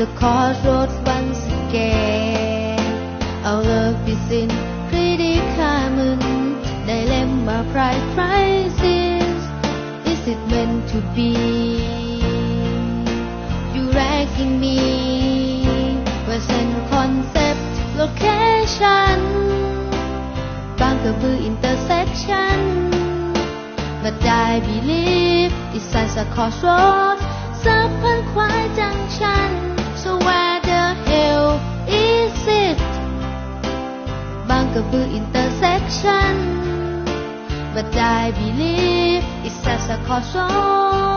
a crossroads once again. Our love is in predicament, dilemma, pride, crisis. Is it meant to be? You ranking me, present concept, location, บางกระบือ intersection. But I believe it's such a crossroads, สับพันควายจังชัน. So where the hell is it? บางกระบือ intersection. But I believe it's such a crossroads.